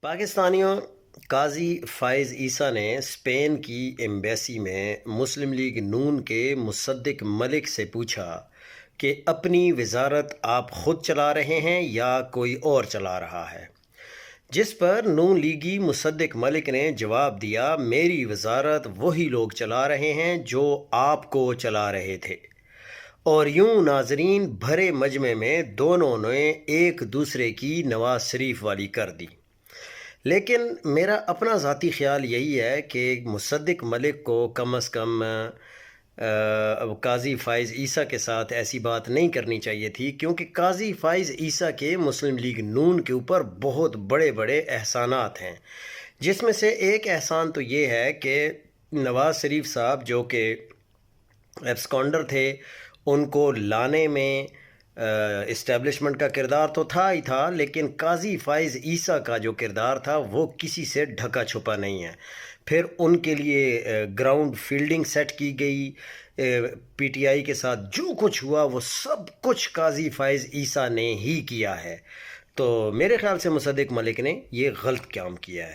پاکستانیوں، قاضی فائز عیسیٰ نے اسپین کی ایمبیسی میں مسلم لیگ نون کے مصدق ملک سے پوچھا کہ اپنی وزارت آپ خود چلا رہے ہیں یا کوئی اور چلا رہا ہے، جس پر نون لیگی مصدق ملک نے جواب دیا، میری وزارت وہی لوگ چلا رہے ہیں جو آپ کو چلا رہے تھے۔ اور یوں ناظرین، بھرے مجمع میں دونوں نے ایک دوسرے کی نواز شریف والی کر دی۔ لیکن میرا اپنا ذاتی خیال یہی ہے کہ مصدق ملک کو کم از کم قاضی فائز عیسیٰ کے ساتھ ایسی بات نہیں کرنی چاہیے تھی، کیونکہ قاضی فائز عیسیٰ کے مسلم لیگ نون کے اوپر بہت بڑے بڑے احسانات ہیں، جس میں سے ایک احسان تو یہ ہے کہ نواز شریف صاحب جو کہ ایبسکانڈر تھے، ان کو لانے میں اسٹیبلشمنٹ کا کردار تو تھا ہی تھا، لیکن قاضی فائز عیسیٰ کا جو کردار تھا وہ کسی سے ڈھکا چھپا نہیں ہے۔ پھر ان کے لیے گراؤنڈ فیلڈنگ سیٹ کی گئی، پی ٹی آئی کے ساتھ جو کچھ ہوا وہ سب کچھ قاضی فائز عیسیٰ نے ہی کیا ہے۔ تو میرے خیال سے مصدق ملک نے یہ غلط کام کیا ہے۔